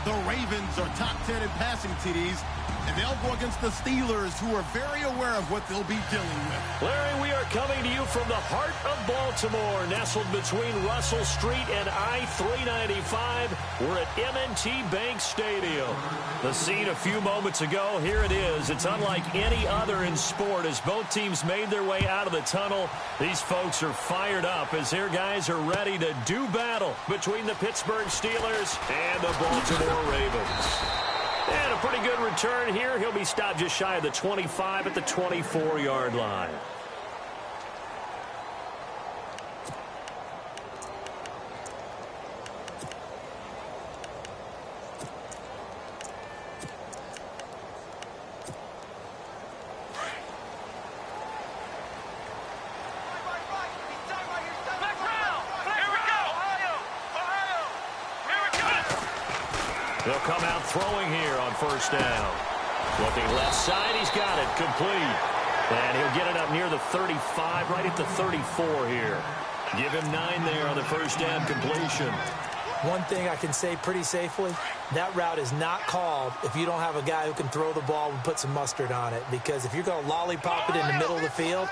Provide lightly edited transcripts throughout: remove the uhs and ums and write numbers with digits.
The Ravens are top 10 in passing TDs, and they'll go against the Steelers, who are very aware of what they'll be dealing with. Larry, we are coming to you from the heart of Baltimore, nestled between Russell Street and I-395. We're at M&T Bank Stadium. The scene a few moments ago, here it is. It's unlike any other in sport as both teams made their way out of the tunnel. These folks are fired up as their guys are ready to do battle between the Pittsburgh Steelers and the Baltimore Ravens. And a pretty good return here. He'll be stopped just shy of the 25 at the 24-yard line. They'll come out throwing here on first down. Looking left side, he's got it, complete. And he'll get it up near the 35, right at the 34 here. Give him 9 there on the first down completion. One thing I can say pretty safely, that route is not called if you don't have a guy who can throw the ball and put some mustard on it. Because if you're going to lollipop it in the middle of the field,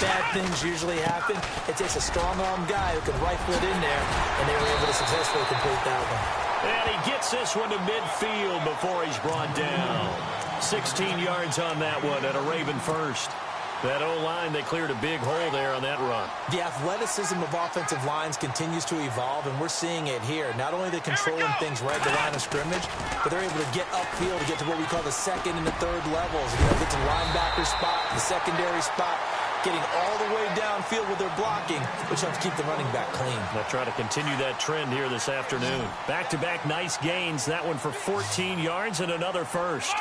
bad things usually happen. It takes a strong-arm guy who can rifle it in there, and they were able to successfully complete that one. And he gets this one to midfield before he's brought down. 16 yards on that one at a Raven first. That O-line, they cleared a big hole there on that run. The athleticism of offensive lines continues to evolve, and we're seeing it here. Not only are they controlling things right at the line of scrimmage, but they're able to get upfield to get to what we call the second and the third levels. You know, get to the linebacker spot, the secondary spot, getting all the way downfield with their blocking, which helps keep the running back clean. They'll try to continue that trend here this afternoon. Back-to-back nice gains. That one for 14 yards and another first.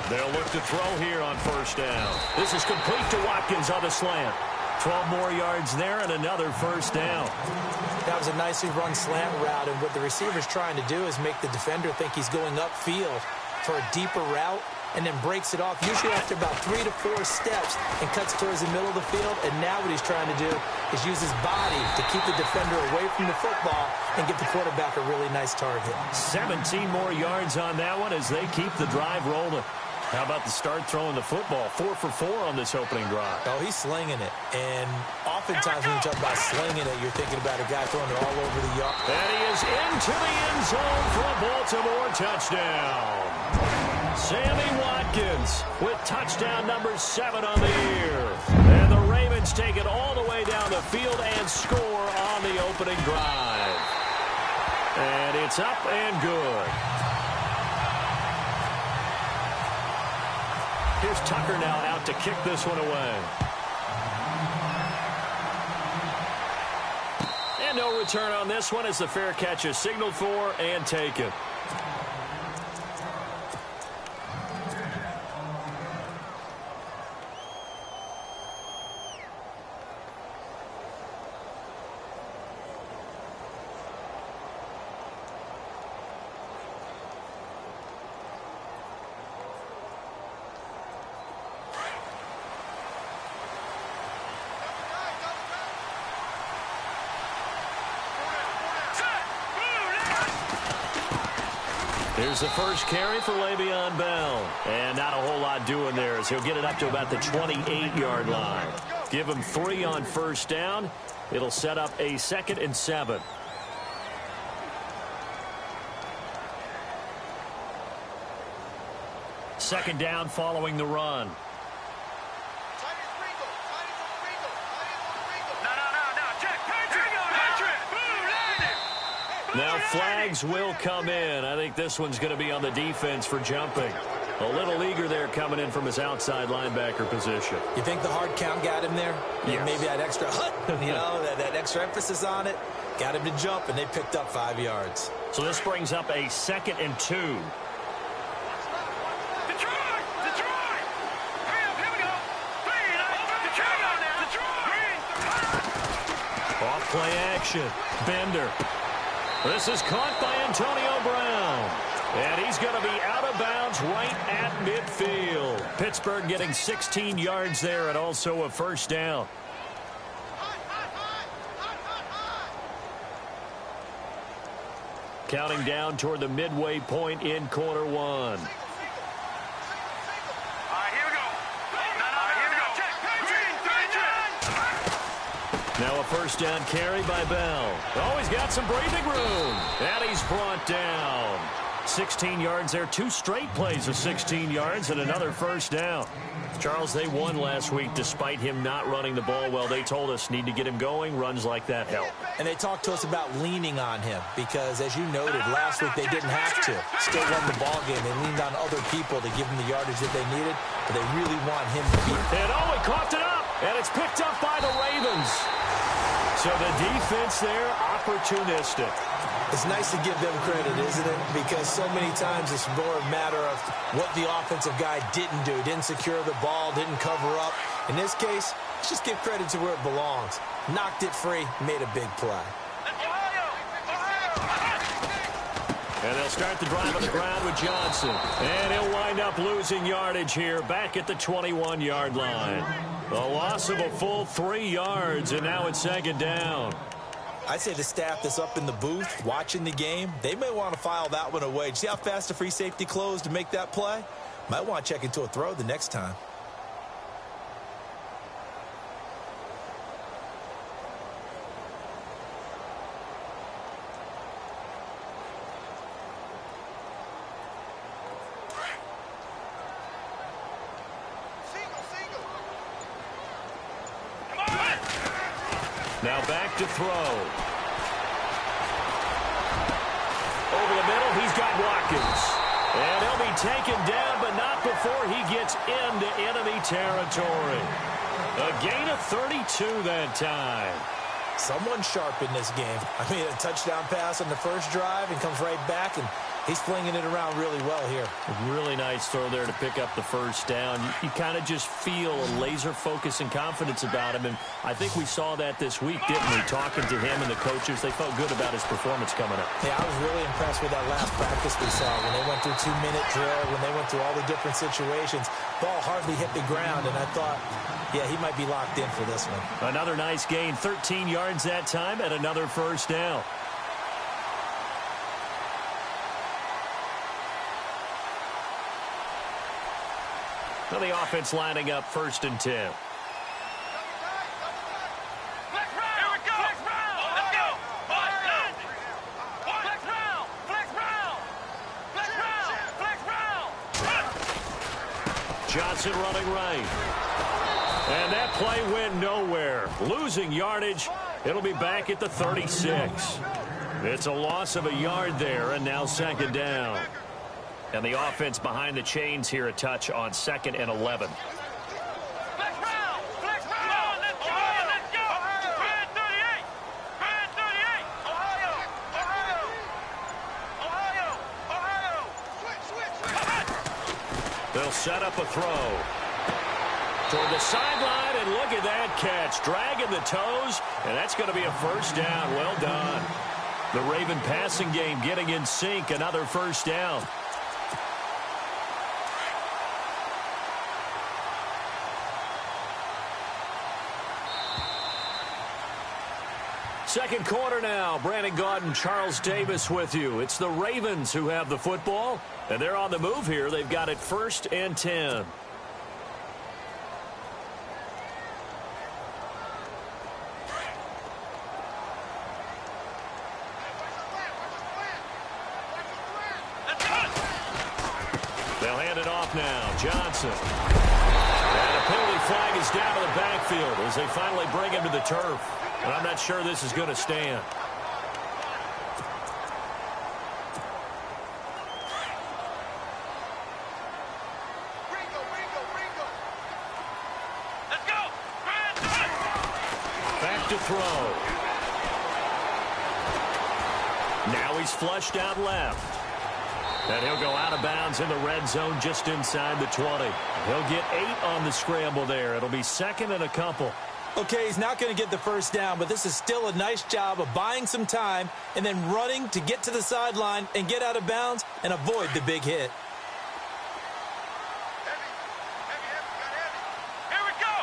They'll look to throw here on first down. This is complete to Watkins on the slant. 12 more yards there and another first down. That was a nicely run slant route, and what the receiver's trying to do is make the defender think he's going upfield for a deeper route, and then breaks it off, usually after about 3 to 4 steps, and cuts towards the middle of the field. And now what he's trying to do is use his body to keep the defender away from the football and get the quarterback a really nice target. 17 more yards on that one as they keep the drive rolling. How about the start throwing the football? 4 for 4 on this opening drive. Oh, he's slinging it. And oftentimes when you talk about slinging it, you're thinking about a guy throwing it all over the yard. And he is into the end zone for a Baltimore touchdown. Sammy Watkins with touchdown number 7 on the year. And the Ravens take it all the way down the field and score on the opening drive. And it's up and good. Here's Tucker now out to kick this one away. And no return on this one as the fair catch is signaled for and taken. Here's the first carry for Le'Veon Bell. And not a whole lot doing there as he'll get it up to about the 28-yard line. Give him 3 on first down. It'll set up a 2nd and 7. Second down following the run. Now flags will come in. I think this one's going to be on the defense for jumping. A little eager there coming in from his outside linebacker position. You think the hard count got him there? Yes. Maybe that extra that extra emphasis on it got him to jump, and they picked up 5 yards. So this brings up a 2nd and 2. Off play action. Bender. This is caught by Antonio Brown. And he's going to be out of bounds right at midfield. Pittsburgh getting 16 yards there and also a first down. Counting down toward the midway point in quarter one. Now a first down carry by Bell. Oh, he's got some breathing room. And he's brought down. 16 yards there. 2 straight plays of 16 yards and another first down. Charles, they won last week despite him not running the ball well. They told us need to get him going. Runs like that help. And they talked to us about leaning on him because, as you noted, last week they didn't have to. Still won the ball game. They leaned on other people to give him the yardage that they needed, but they really want him to be. And oh, he coughed it up, and it's picked up by the Ravens. So the defense there, opportunistic. It's nice to give them credit, isn't it? Because so many times it's more a matter of what the offensive guy didn't do. Didn't secure the ball, didn't cover up. In this case, let's just give credit to where it belongs. Knocked it free, made a big play. And they'll start the drive on the ground with Johnson. And he'll wind up losing yardage here back at the 21-yard line. A loss of a full 3 yards, and now it's second down. I'd say the staff that's up in the booth watching the game, they may want to file that one away. See how fast the free safety closed to make that play? Might want to check into a throw the next time. Now back to throw. Over the middle, he's got Watkins. And he'll be taken down, but not before he gets into enemy territory. A gain of 32 that time. Someone sharp in this game. I mean, a touchdown pass on the first drive and comes right back, and he's flinging it around really well here. A really nice throw there to pick up the first down. You kind of just feel a laser focus and confidence about him, and I think we saw that this week, didn't we? Talking to him and the coaches, they felt good about his performance coming up. Yeah, I was really impressed with that last practice we saw when they went through 2-minute drill, when they went through all the different situations. Ball hardly hit the ground, and I thought, yeah, he might be locked in for this one. Another nice gain, 13 yards that time, and another first down. Well, the offense lining up 1st and 10. Johnson running right. And that play went nowhere. Losing yardage. It'll be back at the 36. It's a loss of a yard there, and now second down. And the offense behind the chains here a touch on 2nd and 11. They'll set up a throw toward the sideline, and look at that catch. Dragging the toes, and that's going to be a first down. Well done. The Raven passing game getting in sync. Another first down. Second quarter now. Brandon Gaudin, Charles Davis with you. It's the Ravens who have the football, and they're on the move here. They've got it 1st and 10. They'll hand it off now. Johnson. And a penalty flag is down to the backfield as they finally bring him to the turf. And I'm not sure this is going to stand. Back to throw. Now he's flushed out left. And he'll go out of bounds in the red zone just inside the 20. He'll get 8 on the scramble there. It'll be 2nd and a couple. Okay, he's not going to get the first down, but this is still a nice job of buying some time and then running to get to the sideline and get out of bounds and avoid the big hit. Here we go.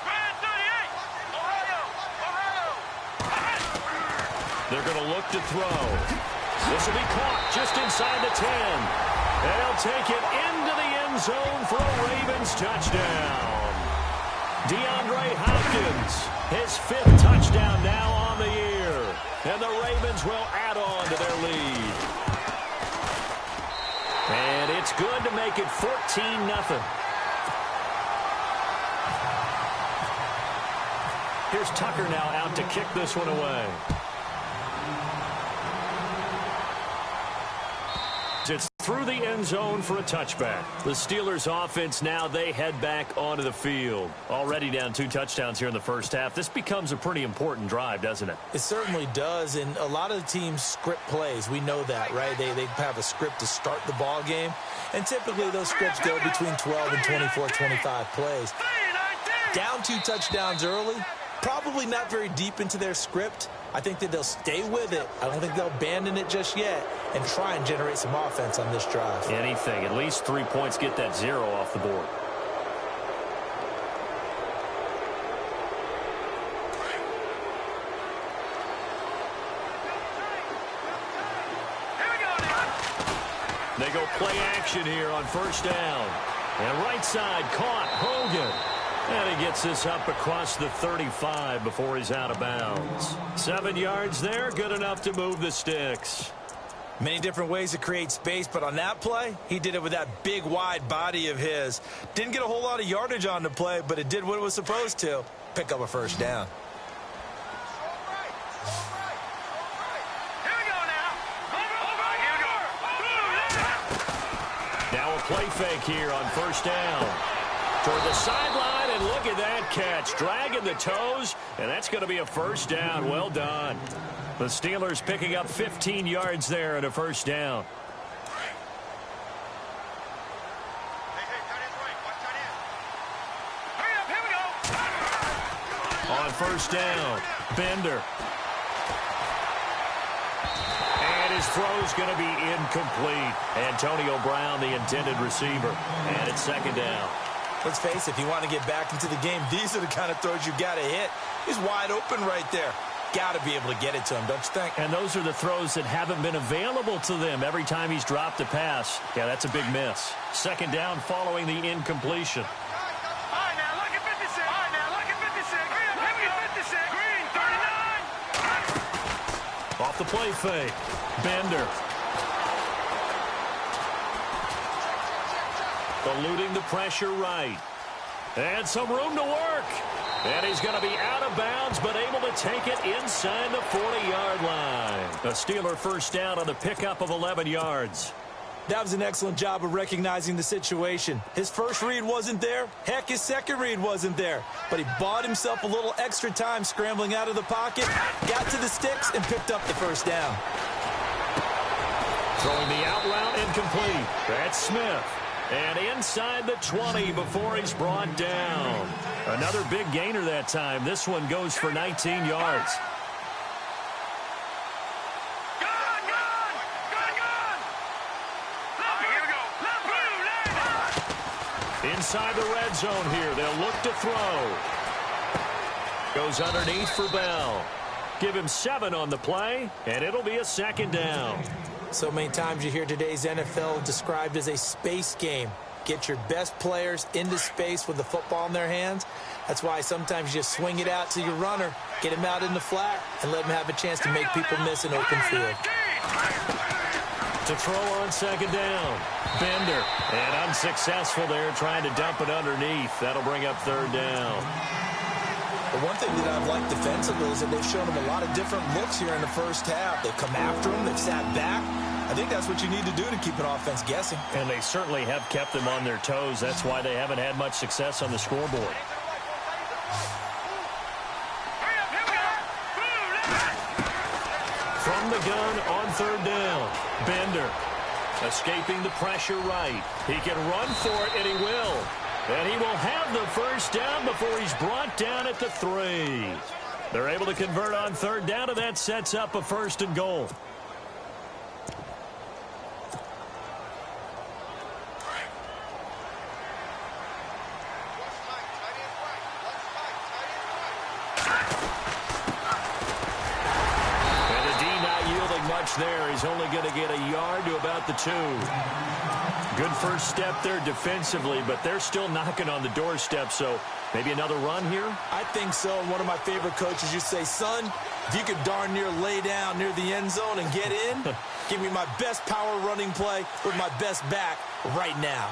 Brand 38. Ohio. They're going to look to throw. This will be caught just inside the 10. And he'll take it into the end zone for a Ravens touchdown. DeAndre Hopkins, his 5th touchdown now on the year. And the Ravens will add on to their lead. And it's good to make it 14-0. Here's Tucker now out to kick this one away. It's through the end zone for a touchback. The Steelers offense now, they head back onto the field. Already down 2 touchdowns here in the first half. This becomes a pretty important drive, doesn't it? It certainly does, and a lot of the teams script plays. We know that, right? They have a script to start the ball game, and typically those scripts go between 12 and 24, 25 plays. Down 2 touchdowns early, probably not very deep into their script. I think that they'll stay with it. I don't think they'll abandon it just yet and try and generate some offense on this drive. Anything. At least 3 points, get that 0 off the board. They go play action here on first down. And right side caught. Hogan. And he gets this up across the 35 before he's out of bounds. 7 yards there, good enough to move the sticks. Many different ways to create space, but on that play, he did it with that big, wide body of his. Didn't get a whole lot of yardage on the play, but it did what it was supposed to. Pick up a first down. Now a play fake here on first down. Toward the sideline, and look at that catch. Dragging the toes, and that's going to be a first down. Well done. The Steelers picking up 15 yards there and a first down. On first down, Bender. And his throw's going to be incomplete. Antonio Brown, the intended receiver. And it's second down. Let's face it, if you want to get back into the game, these are the kind of throws you got to hit. He's wide open right there. Got to be able to get it to him, don't you think? And those are the throws that haven't been available to them every time he's dropped a pass. Yeah, that's a big miss. Second down following the incompletion. Off the play fake. Bender. Eluding the pressure right. And some room to work. And he's going to be out of bounds, but able to take it inside the 40-yard line. A Steeler first down on the pickup of 11 yards. That was an excellent job of recognizing the situation. His first read wasn't there. Heck, his second read wasn't there. But he bought himself a little extra time scrambling out of the pocket, got to the sticks, and picked up the first down. Throwing the out route incomplete. That's Smith. And inside the 20 before he's brought down. Another big gainer that time. This one goes for 19 yards. Inside the red zone here. They'll look to throw. Goes underneath for Bell. Give him 7 on the play, and it'll be a second down. So many times you hear today's NFL described as a space game. Get your best players into space with the football in their hands. That's why sometimes you just swing it out to your runner, get him out in the flat, and let him have a chance to make people miss an open field. To throw on second down. Bender. And unsuccessful there trying to dump it underneath. That'll bring up third down. But one thing that I've liked defensively is that they've shown him a lot of different looks here in the first half. They've come after him. They've sat back. I think that's what you need to do to keep an offense guessing. And they certainly have kept them on their toes. That's why they haven't had much success on the scoreboard. From the gun on third down. Bender escaping the pressure right. He can run for it, and he will. And he will have the first down before he's brought down at the 3. They're able to convert on third down, and that sets up a first and goal. there. He's only going to get a yard to about the 2. Good first step there defensively, but they're still knocking on the doorstep, so maybe another run here? I think so. And one of my favorite coaches used to say, son, if you could darn near lay down near the end zone and get in, give me my best power running play with my best back right now.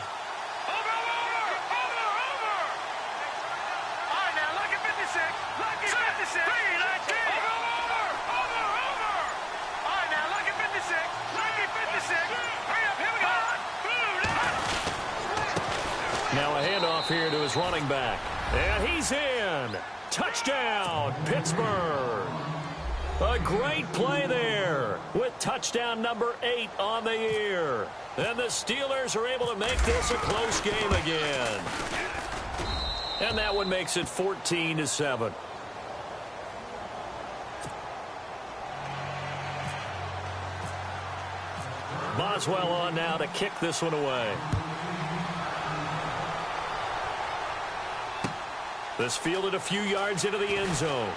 Now a handoff here to his running back. And he's in. Touchdown, Pittsburgh. A great play there with touchdown number 8 on the year. And the Steelers are able to make this a close game again. And that one makes it 14-7. Boswell on now to kick this one away. This fielded a few yards into the end zone.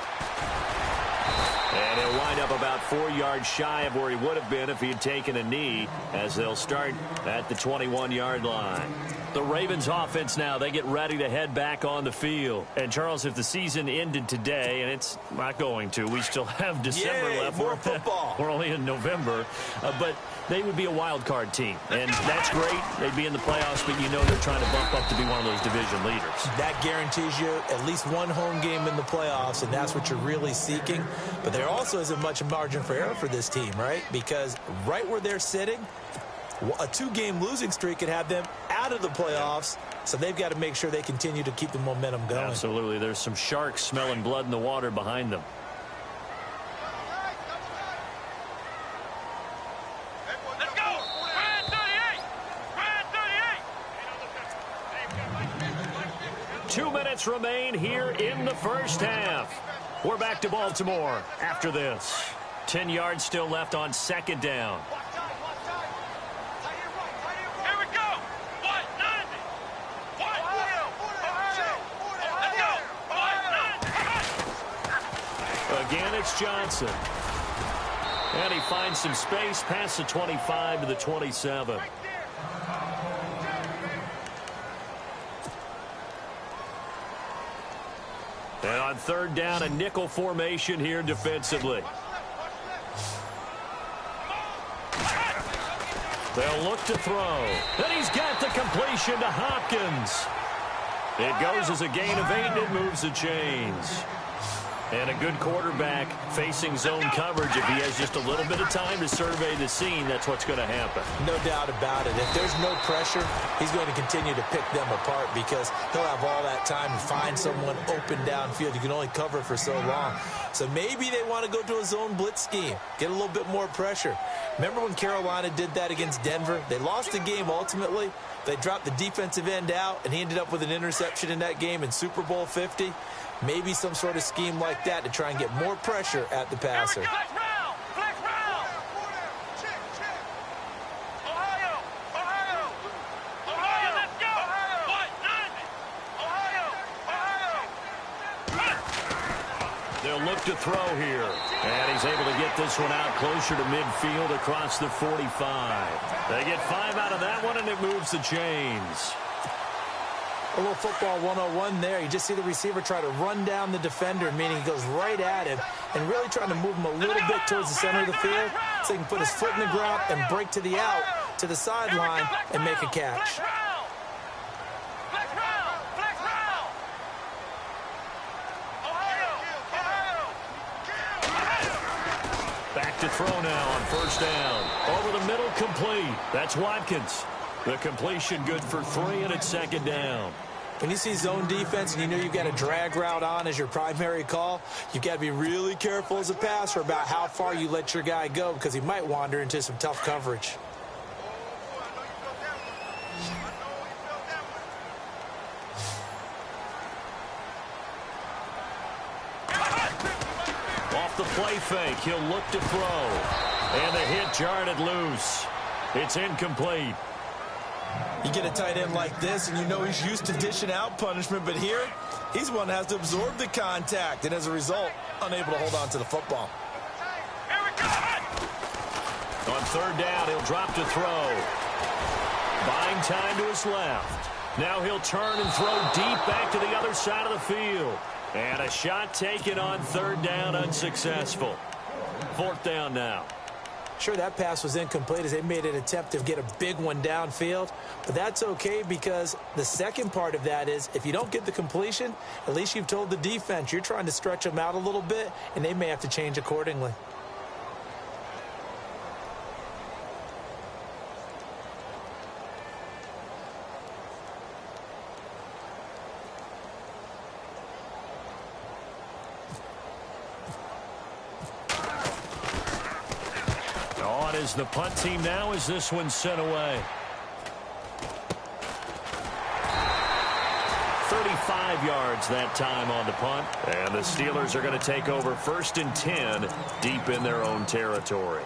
And he'll wind up about 4 yards shy of where he would have been if he had taken a knee, as they'll start at the 21-yard line. The Ravens offense now, they get ready to head back on the field. And, Charles, if the season ended today, and it's not going to, we still have December left. More football. We're only in November. But they would be a wild card team. And that's great. They'd be in the playoffs, but you know they're trying to bump up to be one of those division leaders. That guarantees you at least one home game in the playoffs, and that's what you're really seeking. But there also isn't much margin for error for this team, right? Because right where they're sitting, a 2-game losing streak could have them out of the playoffs, so they've got to make sure they continue to keep the momentum going. Absolutely. There's some sharks smelling blood in the water behind them. Let's go! Brand 38! Brand 38! 2 minutes remain here in the first half. We're back to Baltimore after this. 10 yards still left on second down. Again, it's Johnson. And he finds some space past the 25 to the 27. And on third down, a nickel formation here defensively. They'll look to throw. And he's got the completion to Hopkins. It goes as a gain of 8, and it moves the chains. And a good quarterback facing zone coverage. If he has just a little bit of time to survey the scene, that's what's going to happen. No doubt about it. If there's no pressure, he's going to continue to pick them apart because he'll have all that time to find someone open downfield. You can only cover for so long. So maybe they want to go to a zone blitz scheme, get a little bit more pressure. Remember when Carolina did that against Denver? They lost the game ultimately. They dropped the defensive end out, and he ended up with an interception in that game in Super Bowl 50. Maybe some sort of scheme like that to try and get more pressure at the passer. Flex round! Flex round! Ohio! Ohio! Ohio, let's go! What? 90! Ohio! They'll look to throw here. And he's able to get this one out closer to midfield across the 45. They get 5 out of that one, and it moves the chains. A little football 101 there. You just see the receiver try to run down the defender, meaning he goes right at him and really trying to move him a little bit towards the center of the field so he can put his foot in the ground and break to the out, to the sideline, and make a catch. Back to throw now on first down. Over the middle, complete. That's Watkins. The completion good for 3, and it's second down. When you see zone defense and you know you've got a drag route on as your primary call, you've got to be really careful as a passer about how far you let your guy go because he might wander into some tough coverage. Off the play fake, he'll look to throw. And the hit jarred it loose. It's incomplete. You get a tight end like this, and you know he's used to dishing out punishment, but here, he's one that has to absorb the contact, and as a result, unable to hold on to the football. On third down, he'll drop to throw. Buying time to his left. Now he'll turn and throw deep back to the other side of the field. And a shot taken on third down, unsuccessful. Fourth down now. Sure, that pass was incomplete as they made an attempt to get a big one downfield. But that's okay because the second part of that is if you don't get the completion, at least you've told the defense you're trying to stretch them out a little bit, and they may have to change accordingly. Is the punt team now as this one's sent away. 35 yards that time on the punt. And the Steelers are going to take over 1st and 10 deep in their own territory.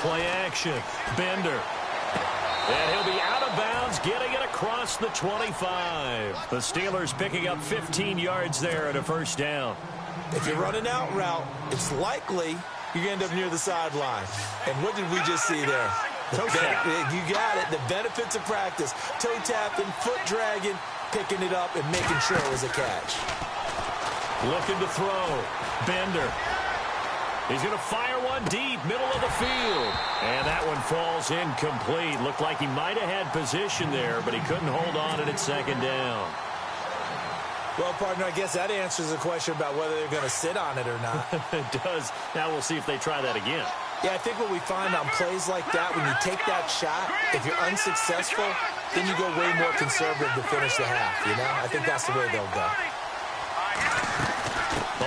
Play action. Bender. And he'll be out of bounds, getting it across the 25. The Steelers picking up 15 yards there at a first down. If you're running out route, it's likely you're going to end up near the sideline. And what did we just see there? Toe tap. You got it. The benefits of practice. Toe tapping, foot dragging, picking it up, and making sure it was a catch. Looking to throw. Bender. He's going to fire one deep, middle of the field. And that one falls incomplete. Looked like he might have had position there, but he couldn't hold on it at second down. Well, partner, I guess that answers the question about whether they're going to sit on it or not. It does. Now we'll see if they try that again. Yeah, I think what we find on plays like that, when you take that shot, if you're unsuccessful, then you go way more conservative to finish the half, you know? I think that's the way they'll go.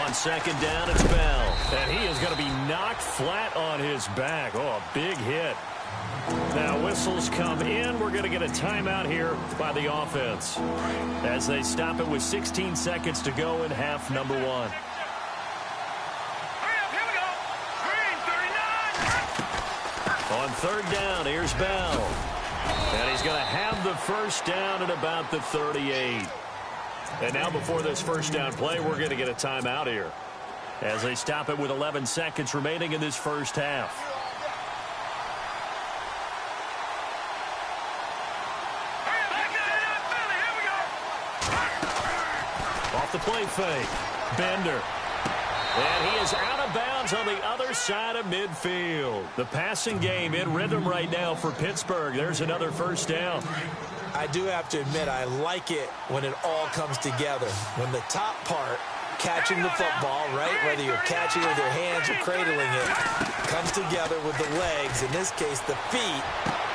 On second down, it's Bell. And he is going to be knocked flat on his back. Oh, a big hit. Now whistles come in. We're going to get a timeout here by the offense as they stop it with 16 seconds to go in half number one. On third down, here's Bell. And he's going to have the first down at about the 38. And now before this first down play, we're going to get a timeout here as they stop it with 11 seconds remaining in this first half. Off the play fake. Bender. And he is out of bounds on the other side of midfield. The passing game in rhythm right now for Pittsburgh. There's another first down. I do have to admit, I like it when it all comes together. When the top part, catching the football, right, whether you're catching it with your hands or cradling it, comes together with the legs, in this case the feet,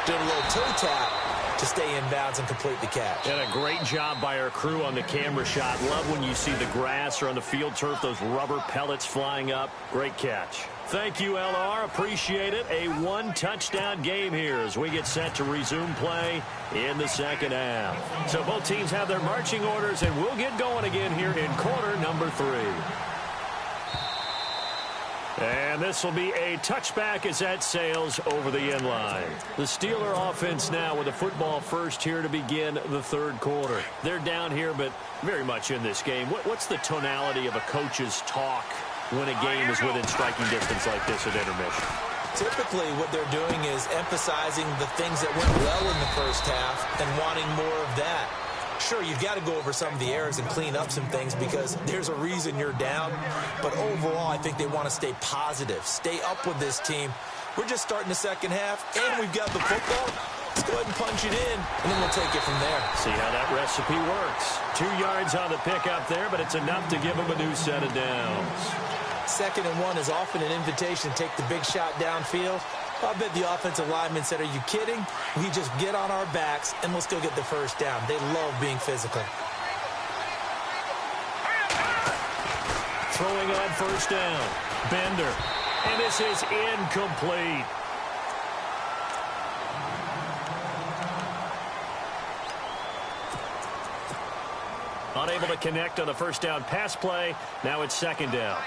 doing a little toe tap to stay in bounds and complete the catch. And a great job by our crew on the camera shot. Love when you see the grass or on the field turf, those rubber pellets flying up. Great catch. Thank you, LR. Appreciate it. A one-touchdown game here as we get set to resume play in the second half. So both teams have their marching orders, and we'll get going again here in quarter number 3. And this will be a touchback as that sails over the end line. The Steeler offense now with the football first here to begin the third quarter. They're down here, but very much in this game. What's the tonality of a coach's talk when a game is within striking distance like this at intermission? Typically, what they're doing is emphasizing the things that went well in the first half and wanting more of that. Sure, you've got to go over some of the errors and clean up some things because there's a reason you're down. But overall, I think they want to stay positive, stay up with this team. We're just starting the second half, and we've got the football. Let's go ahead and punch it in, and then we'll take it from there. See how that recipe works. 2 yards on the pickup there, but it's enough to give them a new set of downs. 2nd and 1 is often an invitation to take the big shot downfield. I bet the offensive linemen said, are you kidding? We just get on our backs, and let's go get the first down. They love being physical. Throwing on first down. Bender. And this is incomplete. Unable to connect on the first down pass play. Now it's second down.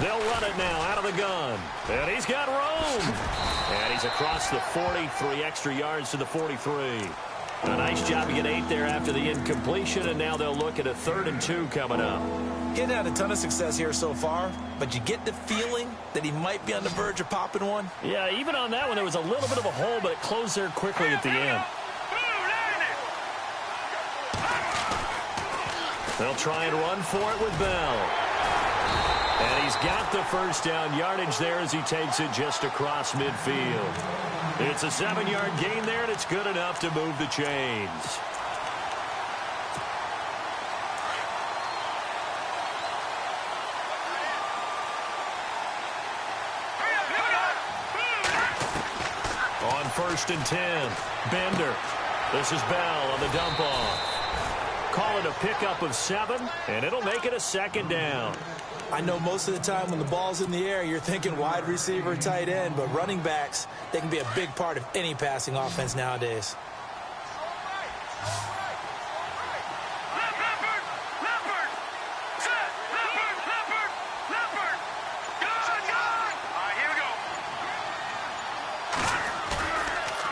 They'll run it now out of the gun. And he's got room. And he's across the 40, 3 extra yards to the 43. A nice job to get 8 there after the incompletion, and now they'll look at a 3rd and 2 coming up. Getting had a ton of success here so far, but you get the feeling that he might be on the verge of popping one. Yeah, even on that one, there was a little bit of a hole, but it closed there quickly at the end. They'll try and run for it with Bell. And he's got the first down yardage there as he takes it just across midfield. It's a 7-yard gain there, and it's good enough to move the chains. On 1st and 10, Bender. This is Bell on the dump off. Call it a pickup of 7, and it'll make it a 2nd down. I know most of the time when the ball's in the air, you're thinking wide receiver, tight end, but running backs, they can be a big part of any passing offense nowadays.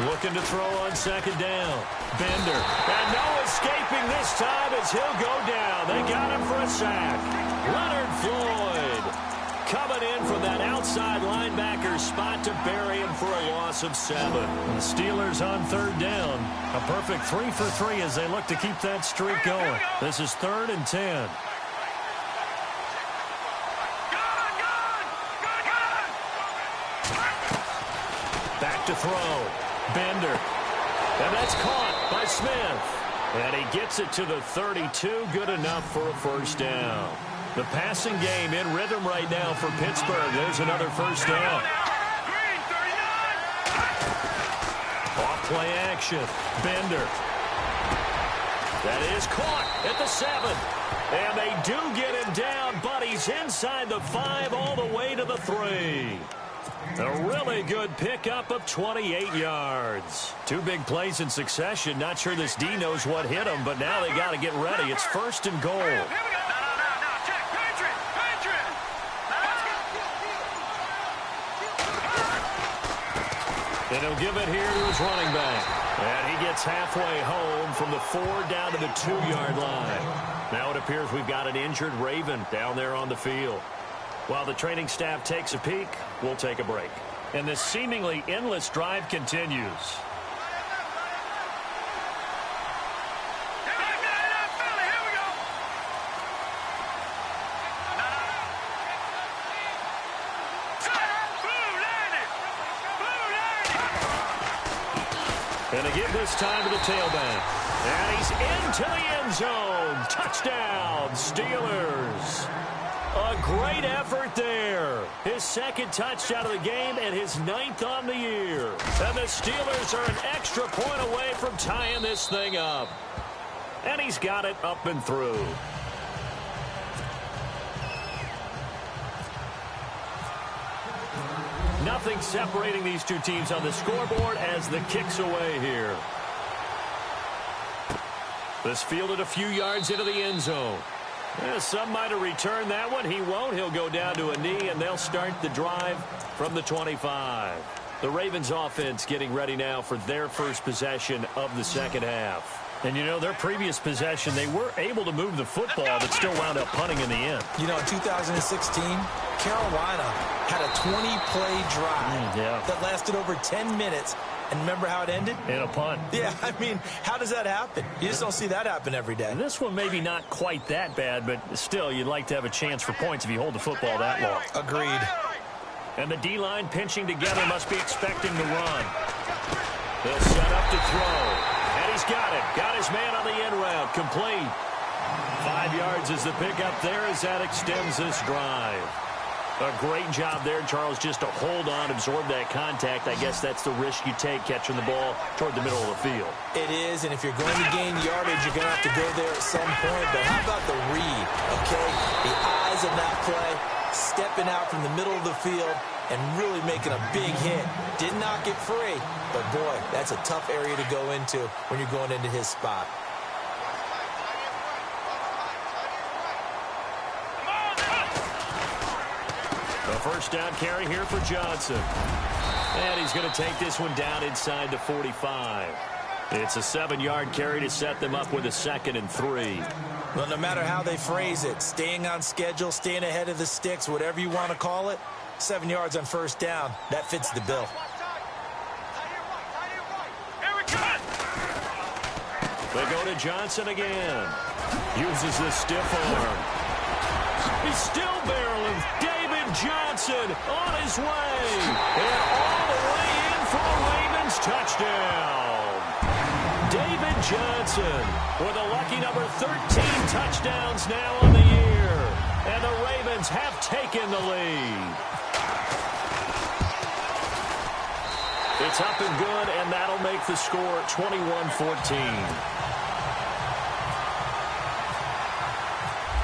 Looking to throw on 2nd down. Bender. And no escaping this time as he'll go down. They got him for a sack. Leonard Floyd coming in from that outside linebacker spot to bury him for a loss of 7. The Steelers on 3rd down. A perfect 3 for 3 as they look to keep that streak going. This is 3rd and 10. Back to throw. Bender. And that's caught by Smith. And he gets it to the 32. Good enough for a 1st down. The passing game in rhythm right now for Pittsburgh. There's another 1st down. Off play action. Bender. That is caught at the 7. And they do get him down, but he's inside the 5 all the way to the 3. A really good pickup of 28 yards. 2 big plays in succession. Not sure this D knows what hit him, but now they got to get ready. It's 1st and goal. And he'll give it here to his running back. And he gets halfway home from the 4 down to the 2-yard line. Now it appears we've got an injured Raven down there on the field. While the training staff takes a peek, we'll take a break. And this seemingly endless drive continues. And they give this time to the tailback. And he's into the end zone. Touchdown, Steelers. A great effort there. His 2nd touchdown of the game and his 9th on the year. And the Steelers are an extra point away from tying this thing up. And he's got it up and through. Nothing separating these 2 teams on the scoreboard as the kick's away here. This fielded a few yards into the end zone. Some might have returned that one. He won't. He'll go down to a knee, and they'll start the drive from the 25. The Ravens offense getting ready now for their first possession of the 2nd half. And, you know, their previous possession, they were able to move the football, but still wound up punting in the end. You know, in 2016, Carolina had a 20-play drive that lasted over 10 minutes. And remember how it ended? In a punt. Yeah, I mean, how does that happen? You just don't see that happen every day. And this one maybe not quite that bad, but still, you'd like to have a chance for points if you hold the football that long. Agreed. And the D-line pinching together must be expecting the run. They'll set up to throw. And he's got it. Got his man on the end route. Complete. 5 yards is the pickup there as that extends this drive. A great job there, Charles, just to hold on, absorb that contact. I guess that's the risk you take catching the ball toward the middle of the field. It is, and if you're going to gain yardage, you're going to have to go there at some point. But how about the read, okay? The eyes of that play, stepping out from the middle of the field and really making a big hit. Did not get free, but, boy, that's a tough area to go into when you're going into his spot. A first down carry here for Johnson. And he's going to take this one down inside the 45. It's a 7-yard carry to set them up with a 2nd and 3. Well, no matter how they phrase it, staying on schedule, staying ahead of the sticks, whatever you want to call it, 7 yards on first down, that fits the bill. They go to Johnson again. Uses the stiff arm. He's still barreling. David Johnson on his way. And all the way in for a Ravens touchdown. David Johnson with a lucky number 13 touchdowns now on the year. And the Ravens have taken the lead. It's up and good, and that'll make the score 21-14.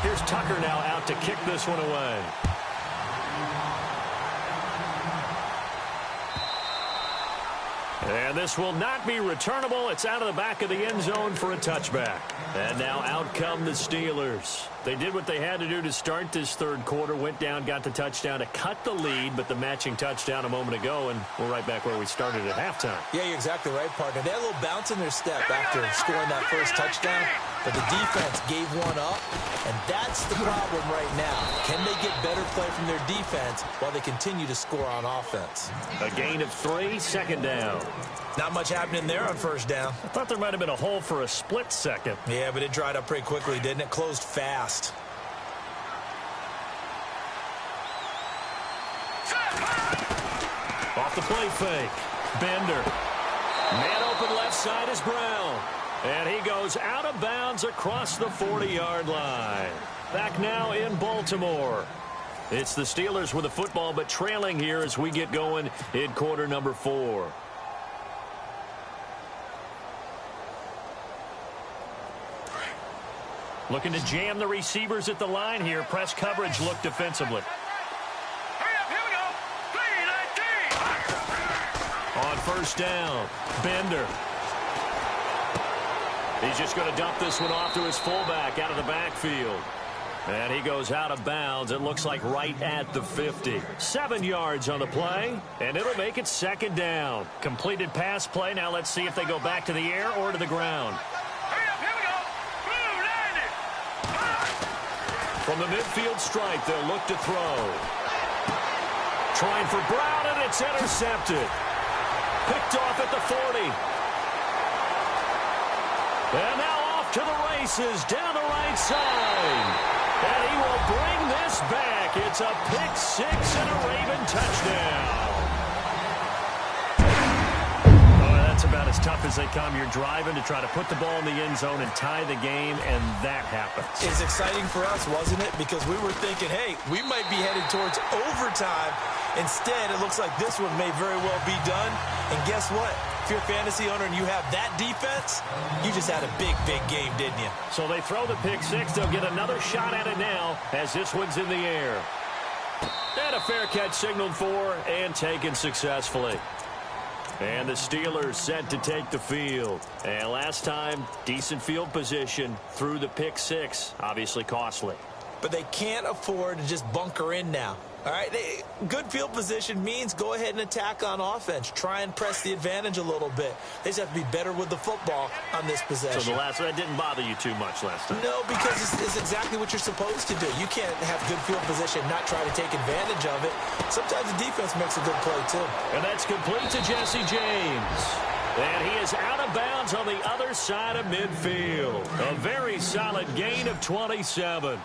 Here's Tucker now out to kick this one away. And this will not be returnable. It's out of the back of the end zone for a touchback. And now out come the Steelers. They did what they had to do to start this third quarter. Went down, got the touchdown to cut the lead, but the matching touchdown a moment ago, and we're right back where we started at halftime. Yeah, you're exactly right, partner. They had a little bounce in their step after scoring that first touchdown, but the defense gave one up, and that's the problem right now. Can they get better play from their defense while they continue to score on offense? A gain of 3, 2nd down. Not much happening there on first down. I thought there might have been a hole for a split second. Yeah, but it dried up pretty quickly, didn't it? Closed fast. Off the play fake. Bender. Man open left side is Brown. And he goes out of bounds across the 40-yard line. Back now in Baltimore. It's the Steelers with the football, but trailing here as we get going in quarter number 4. Looking to jam the receivers at the line here. Press coverage look defensively. On first down, Bender. He's just going to dump this one off to his fullback out of the backfield. And he goes out of bounds, it looks like right at the 50. 7 yards on the play, and it'll make it 2nd down. Completed pass play. Now let's see if they go back to the air or to the ground. From the midfield stripe, they'll look to throw. Trying for Brown, and it's intercepted. Picked off at the 40. And now off to the races down the right side. And he will bring this back. It's a pick 6 and a Raven touchdown. That's about as tough as they come. You're driving to try to put the ball in the end zone and tie the game, and that happens. It's exciting for us, wasn't it? Because we were thinking, hey, we might be headed towards overtime. Instead, it looks like this one may very well be done. And guess what? If you're a fantasy owner and you have that defense, you just had a big, big game, didn't you? So they throw the pick 6. They'll get another shot at it now as this one's in the air. And a fair catch signaled for and taken successfully. And the Steelers set to take the field. And last time, decent field position through the pick 6. Obviously costly. But they can't afford to just bunker in now. All right, good field position means go ahead and attack on offense. Try and press the advantage a little bit. They just have to be better with the football on this possession. So that didn't bother you too much last time? No, because it's exactly what you're supposed to do. You can't have good field position and not try to take advantage of it. Sometimes the defense makes a good play, too. And that's complete to Jesse James. And he is out of bounds on the other side of midfield. A very solid gain of 27.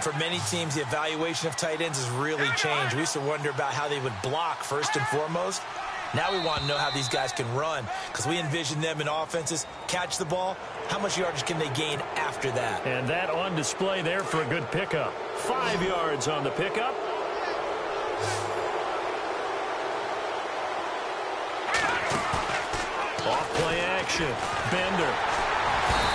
For many teams, the evaluation of tight ends has really changed. We used to wonder about how they would block first and foremost. Now we want to know how these guys can run because we envision them in offenses, catch the ball. How much yardage can they gain after that? And that on display there for a good pickup. 5 yards on the pickup. Off play action. Bender.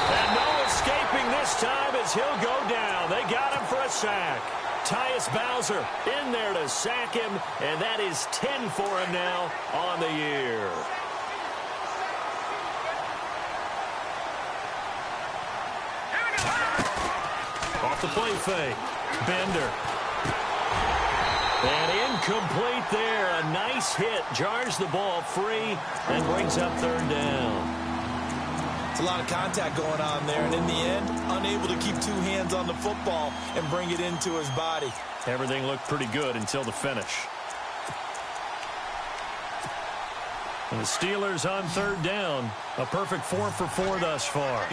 And no escaping this time as he'll go down. They got him for a sack. Tyus Bowser in there to sack him, and that is 10 for him now on the year. Off the play fake. Bender. And incomplete there. A nice hit. Jars the ball free and brings up third down. It's a lot of contact going on there, and in the end, unable to keep two hands on the football and bring it into his body. Everything looked pretty good until the finish. And the Steelers on third down. A perfect 4 for 4 thus far.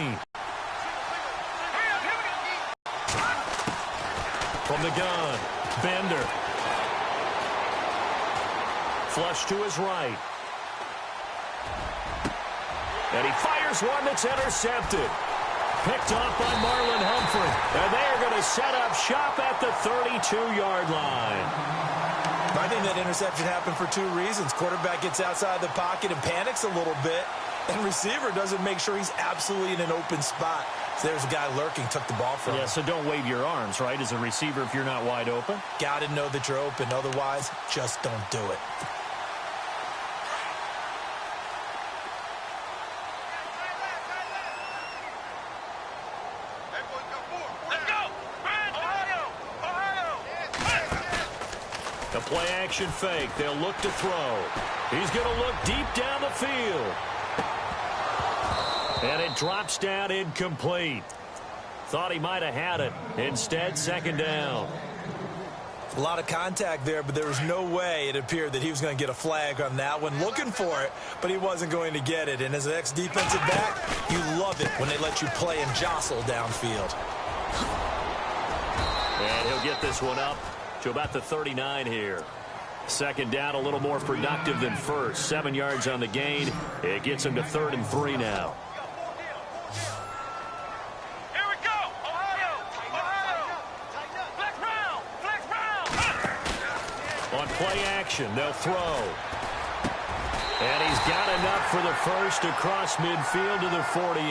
From the gun, Bender. Flush to his right. And he fires one that's intercepted. Picked off by Marlon Humphrey. And they are going to set up shop at the 32-yard line. I think that interception happened for two reasons. Quarterback gets outside the pocket and panics a little bit. And receiver doesn't make sure he's absolutely in an open spot. So there's a guy lurking, took the ball from him. Yeah, so don't wave your arms, right, as a receiver if you're not wide open. Got to know that you're open. Otherwise, just don't do it. The play-action fake. They'll look to throw. He's going to look deep down the field. And it drops down incomplete. Thought he might have had it. Instead, second down. A lot of contact there, but there was no way it appeared that he was going to get a flag on that one. Looking for it, but he wasn't going to get it. And as an ex-defensive back, you love it when they let you play and jostle downfield. And he'll get this one up to about the 39 here. Second down, a little more productive than first. 7 yards on the gain. It gets him to 3rd and 3 now. Here we go. Ohio. Flex round. On play action, they'll throw. And he's got enough for the first across midfield to the 48.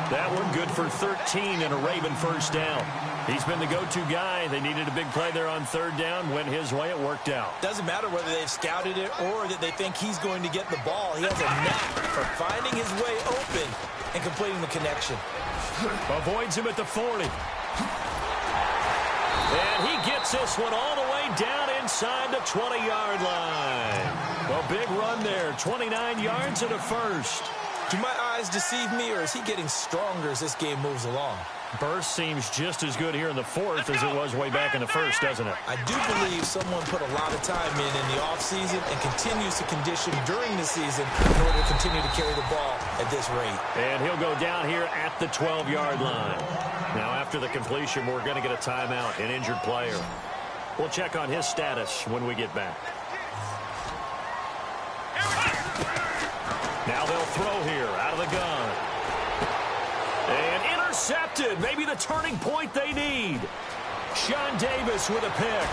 That one good for 13 and a Raven first down. He's been the go-to guy. They needed a big play there on third down. Went his way. It worked out. Doesn't matter whether they've scouted it or that they think he's going to get the ball. He has a knack for finding his way open and completing the connection. Avoids him at the 40. And he gets this one all the way down inside the 20-yard line. A big run there. 29 yards and a first. Do my eyes deceive me, or is he getting stronger as this game moves along? Burst seems just as good here in the fourth as it was way back in the first, doesn't it? I do believe someone put a lot of time in the offseason and continues to condition during the season in order to continue to carry the ball at this rate. And he'll go down here at the 12-yard line. Now, after the completion, we're going to get a timeout, an injured player. We'll check on his status when we get back. Now they'll throw here out of the gun. And intercepted. Maybe the turning point they need. Sean Davis with a pick.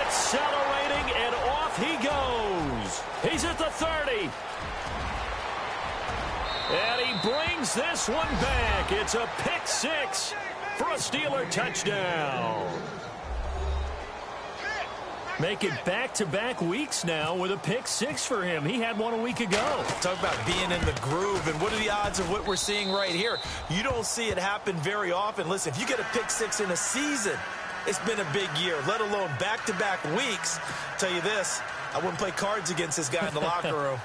Accelerating, and off he goes. He's at the 30. And he brings this one back. It's a pick six for a Steeler touchdown. Make it back-to-back weeks now with a pick six for him. He had one a week ago. Talk about being in the groove, and what are the odds of what we're seeing right here? You don't see it happen very often. Listen, if you get a pick six in a season, it's been a big year, let alone back-to-back weeks. I'll tell you this, I wouldn't play cards against this guy in the locker room.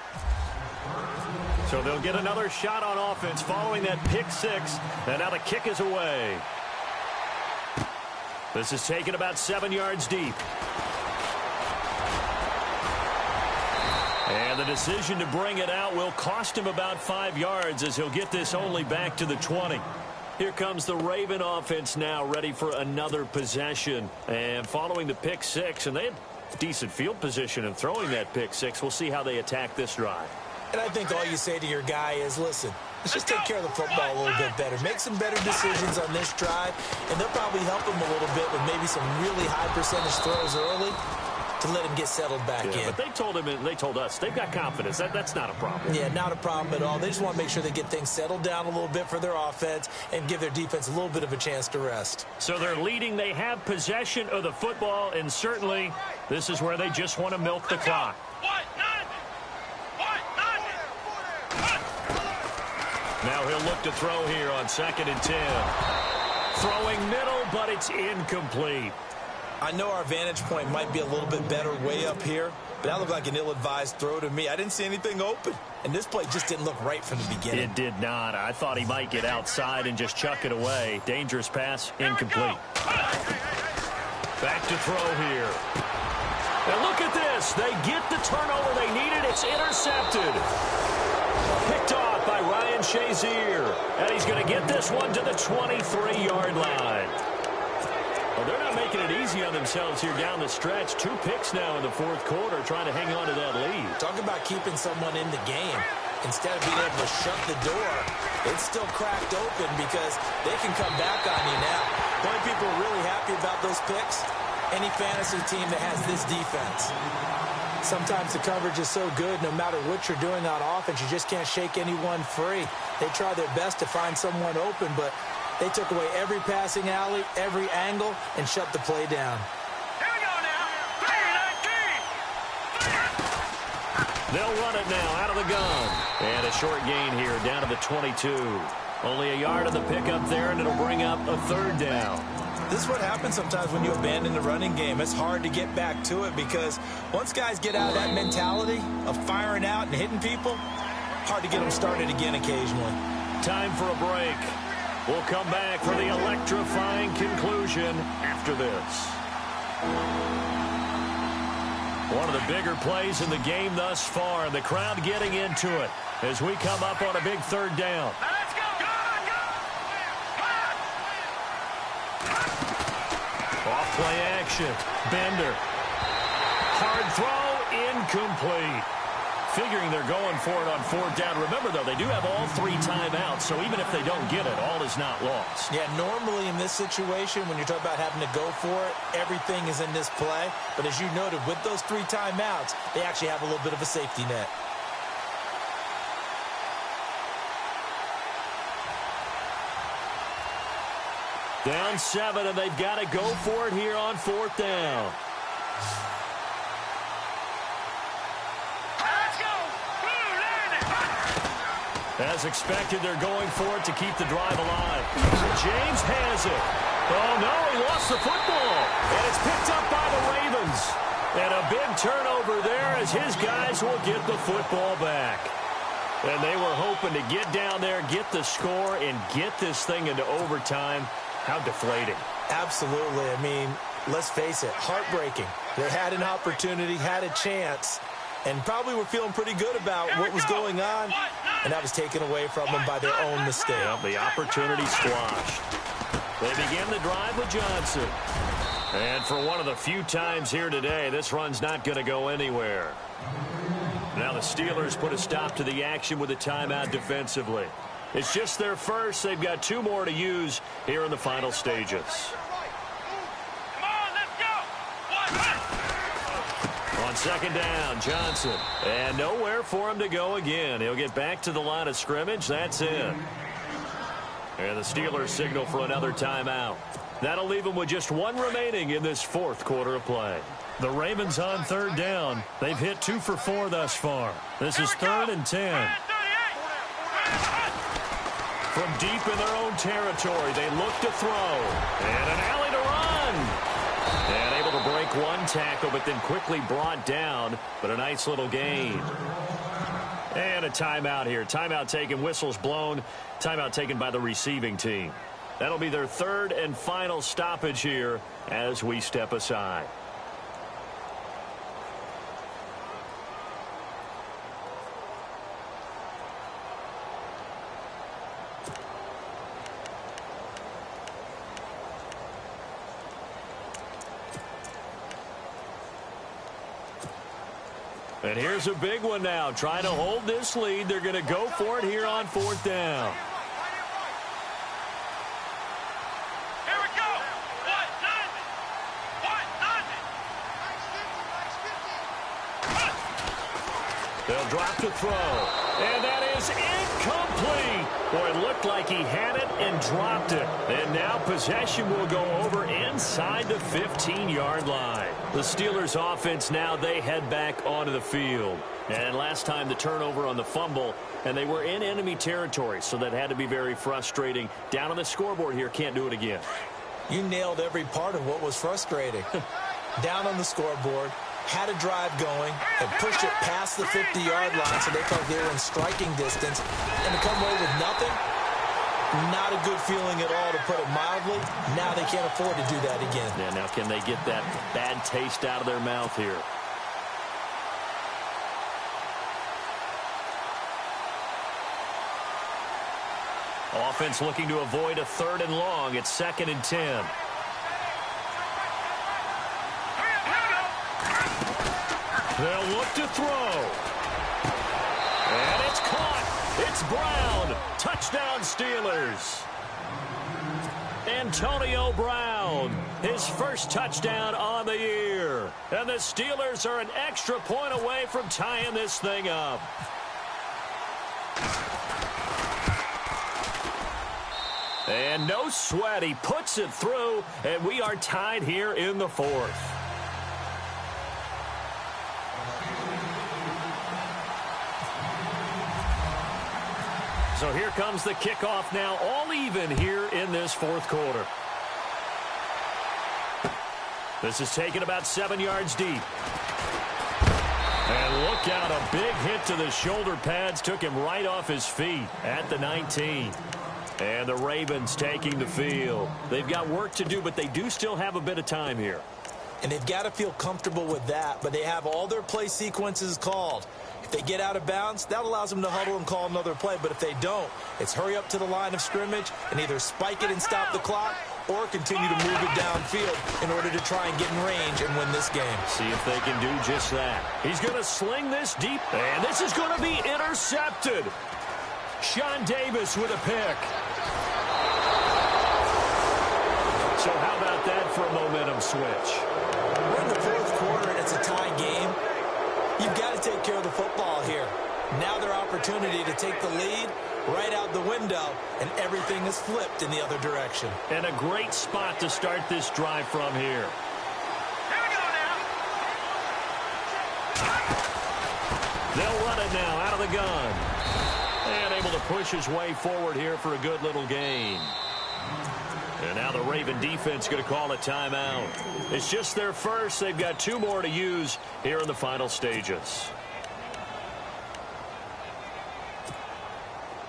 So they'll get another shot on offense following that pick six, and now the kick is away. This is taken about 7 yards deep. And the decision to bring it out will cost him about 5 yards as he'll get this only back to the 20. Here comes the Raven offense now, ready for another possession. And following the pick six, and they had decent field position in throwing that pick six. We'll see how they attack this drive. And I think all you say to your guy is, listen, let's just take care of the football a little bit better. Make some better decisions on this drive, and they'll probably help him a little bit with maybe some really high percentage throws early to let him get settled back in. But they told him, and they told us, they've got confidence. That's not a problem. Yeah, not a problem at all. They just want to make sure they get things settled down a little bit for their offense and give their defense a little bit of a chance to rest. So they're leading. They have possession of the football, and certainly this is where they just want to milk the clock. Now he'll look to throw here on 2nd and 10. Throwing middle, but it's incomplete. I know our vantage point might be a little bit better way up here, but that looked like an ill-advised throw to me. I didn't see anything open, and this play just didn't look right from the beginning. It did not. I thought he might get outside and just chuck it away. Dangerous pass, incomplete. Back to throw here. And look at this. They get the turnover they needed. It's intercepted. Picked off by Ryan Shazier. And he's going to get this one to the 23-yard line. Well, they're not making it easy on themselves here down the stretch. 2 picks now in the fourth quarter, trying to hang on to that lead. Talk about keeping someone in the game. Instead of being able to shut the door, it's still cracked open because they can come back on you now. The only people are really happy about those picks, any fantasy team that has this defense. Sometimes the coverage is so good, no matter what you're doing on offense, you just can't shake anyone free. They try their best to find someone open, but they took away every passing alley, every angle, and shut the play down. Here we go now. 3-19. They'll run it now out of the gun. And a short gain here down to the 22. Only a yard of the pickup there, and it'll bring up a 3rd down. This is what happens sometimes when you abandon the running game. It's hard to get back to it because once guys get out of that mentality of firing out and hitting people, hard to get them started again occasionally. Time for a break. We'll come back for the electrifying conclusion after this. One of the bigger plays in the game thus far, and the crowd getting into it as we come up on a big 3rd down. Now let's go. Off play action. Bender. Hard throw, incomplete. Figuring they're going for it on 4th down. Remember, though, they do have all 3 timeouts, so even if they don't get it, all is not lost. Yeah, normally in this situation, when you're talking about having to go for it, everything is in this play. But as you noted, with those 3 timeouts, they actually have a little bit of a safety net. Down 7, and they've got to go for it here on 4th down. As expected, they're going for it to keep the drive alive. James has it. Oh, no, he lost the football. And it's picked up by the Ravens. And a big turnover there as his guys will get the football back. And they were hoping to get down there, get the score, and get this thing into overtime. How deflating. Absolutely. I mean, let's face it, heartbreaking. They had an opportunity, had a chance, and probably were feeling pretty good about what was going on, and that was taken away from them by their own mistake. Well, the opportunity squashed. They begin the drive with Johnson. And for one of the few times here today, this run's not going to go anywhere. Now the Steelers put a stop to the action with a timeout defensively. It's just their first. They've got 2 more to use here in the final stages. Come on, let's go. On 2nd down, Johnson. And nowhere for him to go again. He'll get back to the line of scrimmage. That's it. And the Steelers signal for another timeout. That'll leave them with just 1 remaining in this 4th quarter of play. The Ravens on 3rd down. They've hit 2 for 4 thus far. This is 3rd and 10. From deep in their own territory, they look to throw. And an alley to run. And able to break 1 tackle, but then quickly brought down. But a nice little gain. And a timeout here. Timeout taken, whistles blown. Timeout taken by the receiving team. That'll be their 3rd and final stoppage here as we step aside. And here's a big one now. Trying to hold this lead. They're going to go for it here on 4th down. Here we go. 1-0. They'll drop to throw. And that is incomplete. Boy, it looked like he had it and dropped it. And now possession will go over inside the 15-yard line. The Steelers offense now, they head back onto the field. And last time the turnover on the fumble, and they were in enemy territory, so that had to be very frustrating. Down on the scoreboard here, can't do it again. You nailed every part of what was frustrating. Down on the scoreboard, had a drive going, and pushed it past the 50-yard line so they thought they were in striking distance, and to come away with nothing, not a good feeling at all, to put it mildly. Now they can't afford to do that again. Yeah, now can they get that bad taste out of their mouth here? Offense looking to avoid a 3rd and long. It's 2nd and 10. They'll look to throw. And it's caught. It's Brown. Touchdown, Steelers. Antonio Brown, his first touchdown on the year. And the Steelers are an extra point away from tying this thing up. And no sweat. He puts it through, and we are tied here in the 4th. So here comes the kickoff now, all even here in this 4th quarter. This is taken about 7 yards deep. And look out, a big hit to the shoulder pads took him right off his feet at the 19. And the Ravens taking the field. They've got work to do, but they do still have a bit of time here. And they've got to feel comfortable with that, but they have all their play sequences called. If they get out of bounds, that allows them to huddle and call another play. But if they don't, it's hurry up to the line of scrimmage and either spike it and stop the clock or continue to move it downfield in order to try and get in range and win this game. See if they can do just that. He's going to sling this deep, and this is going to be intercepted. Sean Davis with a pick. So how about that for a momentum switch? We're in the 4th quarter, and it's a tie game. You've got to take care of the football here. Now their opportunity to take the lead right out the window, and everything is flipped in the other direction. And a great spot to start this drive from here. Here we go now. They'll run it now out of the gun. And able to push his way forward here for a good little gain. And now the Raven defense going to call a timeout. It's just their first. They've got 2 more to use here in the final stages.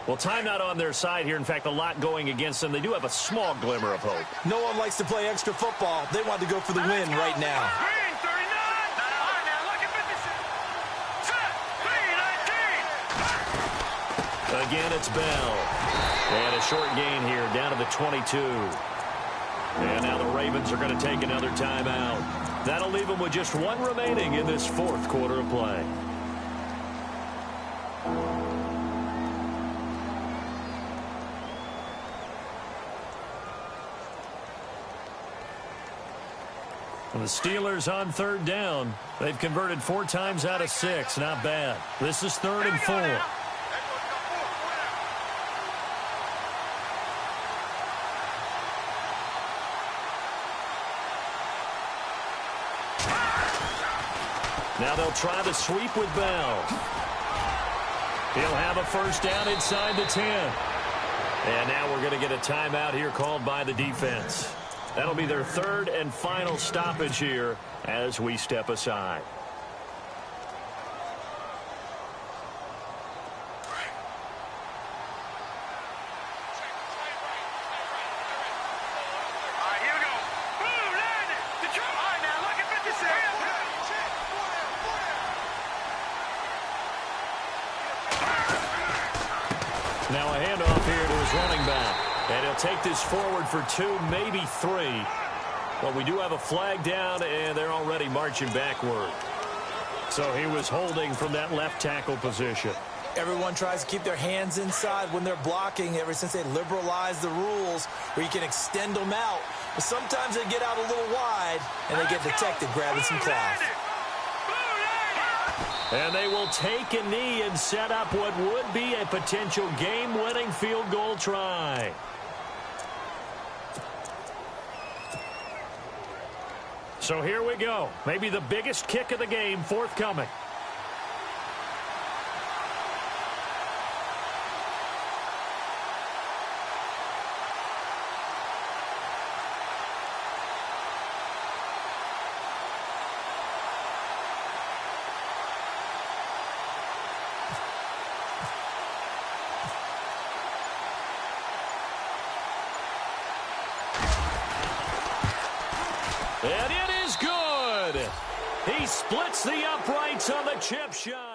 Well, timeout on their side here. In fact, a lot going against them. They do have a small glimmer of hope. No one likes to play extra football. They want to go for the win right now. Green, 39. All right, now look at 56. Set. Green, 19. Again, it's Bell. And a short gain here down to the 22. And now the Ravens are going to take another timeout. That'll leave them with just 1 remaining in this 4th quarter of play. The Steelers on 3rd down. They've converted 4 times out of 6. Not bad. This is 3rd and 4. Now they'll try the sweep with Bell. He'll have a 1st down inside the 10. And now we're going to get a timeout here called by the defense. That'll be their 3rd and final stoppage here as we step aside. All right, here we go. Boom, landed. Detroit. All right, now look at 56. Now a handoff here to his running back. And he'll take this forward for 2, maybe 3. But we do have a flag down, and they're already marching backward. So he was holding from that left tackle position. Everyone tries to keep their hands inside when they're blocking ever since they liberalized the rules where you can extend them out. But sometimes they get out a little wide, and they get detected grabbing some cloth. And they will take a knee and set up what would be a potential game-winning field goal try. So here we go. Maybe the biggest kick of the game forthcoming. And it is good. He splits the uprights on the chip shot.